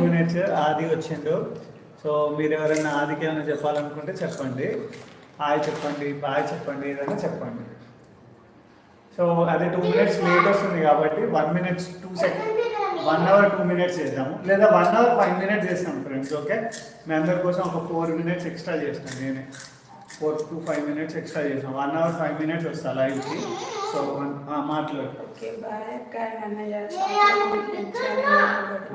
minutes ఆది వచ్చిండు. So మీరు ఎవరైనా ఆదికి ఏమైనా చెప్పాలనుకుంటే చెప్పండి. హాయ్ చెప్పండి, బాయ్ చెప్పండి, ఏదైనా చెప్పండి. సో అదే 2 minutes లేట్ వస్తుంది కాబట్టి 1 minute 2 seconds 1 hour 2 minutes చేద్దాము, లేదా 1 hour 5 minutes చేస్తాం ఫ్రెండ్స్. ఓకే, మీ అందరి కోసం ఒక 4 minutes ఎక్స్ట్రా చేస్తాను నేనే. 4 to 5 minutes ఎక్స్ట్రా చేసాం. 1 hour 5 minutes వస్తా లైవ్కి. సో మాట్లాడు.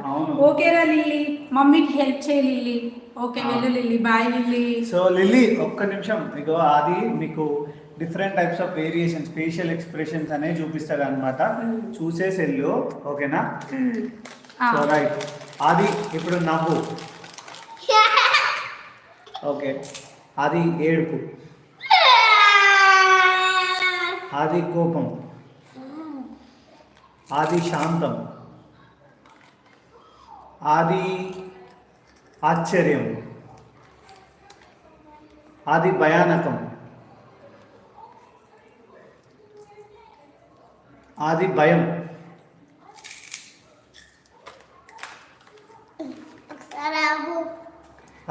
అవును, ఓకేరా లిల్లీ, మమ్మీకి హెల్ప్ చేయి లిల్లీ. ఓకే వెళ్ళు Lily, bye Lily. So Lily ఒక్క నిమిషం, ఇగో అది మీకు different types of variations, facial expressions అనేవి చూపిస్తాడు అనమాట. చూసేసి వెళ్ళు, ఓకేనా? సో రైట్, అది ఇప్పుడు నవ్వు. ఓకే, అది ఏడుపు, అది కోపం, అది శాంతం, అది ఆశ్చర్యం, అది భయానకం, అది భయం,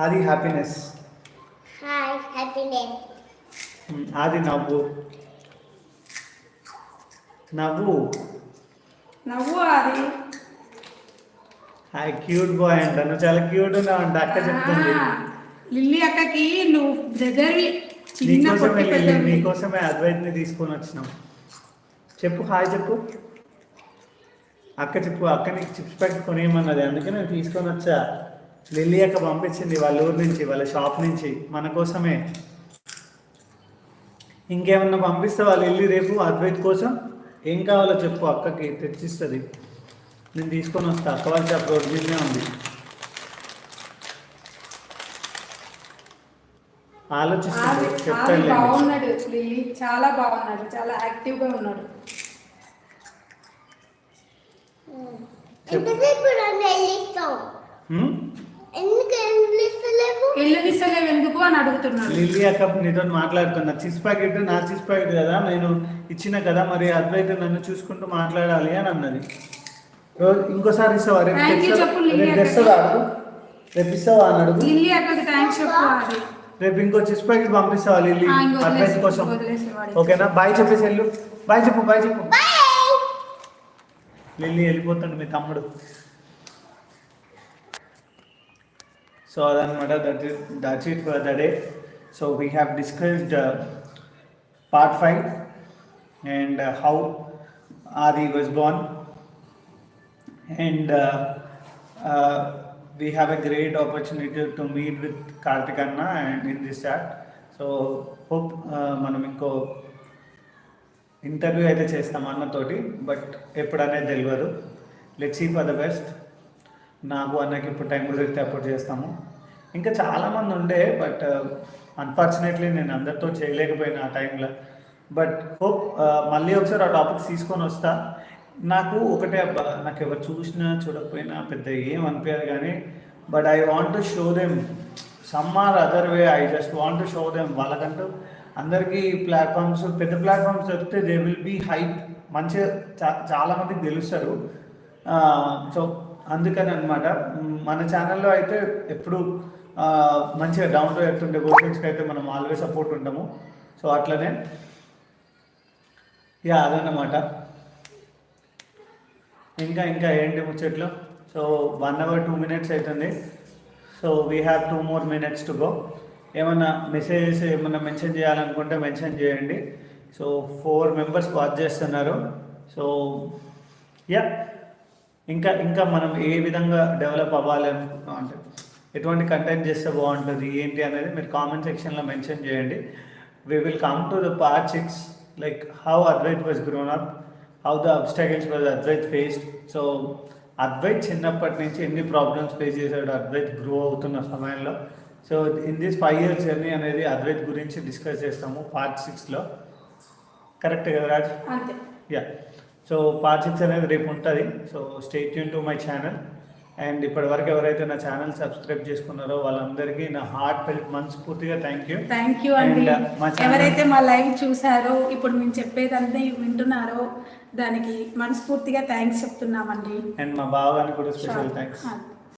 అది హ్యాపీనెస్, అది నవ్వు. నవ్వు నవ్వు అది హాయ్ క్యూట్ బాయ్ అంట. నువ్వు చాలా క్యూట్ ఉన్నావు అంట అక్క చెప్తుంది. లిల్లీ అక్కకి నువ్వు దగ్గరవి నీకోసమే అద్వైత్ని తీసుకొని వచ్చినాం. చెప్పు హాయ్ చెప్పు అక్క, చెప్పు అక్క నీకు చిప్స్ ప్యాకెట్ కొనేయమన్నది, అందుకే నేను తీసుకొని వచ్చా. లిల్లీ అక్క పంపించింది వాళ్ళ ఊరు నుంచి, వాళ్ళ షాప్ నుంచి మన కోసమే. ఇంకేమన్నా పంపిస్తావా లిల్లీ రేపు అద్వైత్ కోసం? ఏం కావాలో చెప్పు, అక్కకి తెచ్చిస్తుంది, నేను తీసుకొని వస్తా. అక్క వాళ్ళ షాప్ రోడ్ మీదనే ఉంది. ఆలోచిస్తుంది, చెప్తాను. బాగున్నాడు లిల్లీ, చాలా బాగున్నాడు, చాలా యాక్టివ్గా ఉన్నాడు. ఎందుకు అని అడుగుతున్నాడు. లిల్లీ అక్క నీతో మాట్లాడుతున్నా. చిప్స్ ప్యాకెట్ నా చిప్స్ ప్యాకెట్ కదా, నేను ఇచ్చిన కదా, మరి అద్వైత నన్ను చూసుకుంటూ మాట్లాడాలి అని అన్నది. ఇంకోసారి ఇస్తావా? రేపు తెస్తావా? రేపు ఇస్తావా అని అడుగు. రేపు ఇంకో చిప్స్ ప్యాకెట్ పంపిస్తావా లిల్లీ అద్వైత్ కోసం? ఓకేనా? బాయ్ చెప్పేసి వెళ్ళు. బాయ్ చెప్పు, బాయ్ చెప్పు. లిల్లీ వెళ్ళిపోతాడు మీ తమ్ముడు. సో అదనమాట, that's it for the day. So we have discussed part 5 and how Adi was born, and we have a great opportunity to meet with Karthik Anna and in this chat. So hope మనం ఇంకో interview అయితే చేస్తాం అన్నతోటి, but ఎప్పుడనేది తెలియదు. Let's see for the best. నాకు అన్నకి ఇప్పుడు time కుదిరితే అప్పుడు చేస్తాము. ఇంకా చాలామంది ఉండే, బట్ అన్ఫార్చునేట్లీ నేను అందరితో చేయలేకపోయినా ఆ టైంలో. బట్ హోప్ మళ్ళీ ఒకసారి ఆ టాపిక్స్ తీసుకొని వస్తా. నాకు ఒకటే అబ్బా, నాకు ఎవరు చూసినా చూడకపోయినా పెద్ద ఏం అనిపించదు కానీ, but I want to show them some or other way. I just want to show them. వాళ్ళకంటూ అందరికీ ప్లాట్ఫామ్స్, పెద్ద ప్లాట్ఫామ్స్ దొరికితే దే విల్ బీ హైప్, మంచిగా చాలామందికి తెలుస్తారు. సో అందుకని అనమాట, మన ఛానల్లో అయితే ఎప్పుడు మంచిగా డౌన్ టు ఎర్త్ ఉండే పర్సన్స్కి అయితే మనం ఆల్వేస్ సపోర్ట్ ఉంటాము. సో అట్లనే అదన్నమాట. ఇంకా ఏంటి ముచ్చట్లు? సో 1 hour 2 minutes అవుతుంది. So we have 2 more minutes to go. ఏమన్నా మెసేజెస్ ఏమన్నా మెన్షన్ చేయాలనుకుంటే మెన్షన్ చేయండి. సో 4 members వాచ్ చేస్తున్నారు. సో ఇంకా మనం ఏ విధంగా డెవలప్ అవ్వాలి అనుకుంటున్నాం, అంటే ఎటువంటి కంటెంట్ చేస్తే బాగుంటుంది ఏంటి అనేది మీరు కామెంట్ సెక్షన్లో మెన్షన్ చేయండి. We will come to the part 6, like how Advait was grown up, how the obstacles was Advait faced. So Advait చిన్నప్పటి నుంచి ఎన్ని ప్రాబ్లమ్స్ ఫేస్ చేశాడు అద్వైత్ గ్రో అవుతున్న సమయంలో. So in this 5 years journey అనేది అద్వైత్ గురించి డిస్కస్ చేస్తాము part 6లో. కరెక్ట్ కదా రాజ్? సో part 6 అనేది రేపు ఉంటుంది. So stay tune to my channel. And ఇప్పటివరకు ఎవరైతే నా ఛానల్ సబ్స్క్రైబ్ చేసుకున్నారో వాళ్ళందరికీ నా హార్ట్ మనస్ఫూర్తిగా థ్యాంక్ యూ అండి. ఎవరైతే మా లైవ్ చూసారో, ఇప్పుడు మేము చెప్పేదంతా వింటున్నారో, దానికి మనస్ఫూర్తిగా థ్యాంక్స్ చెప్తున్నామండి. అండ్ మా బావగారికి కూడా స్పెషల్ థ్యాంక్స్.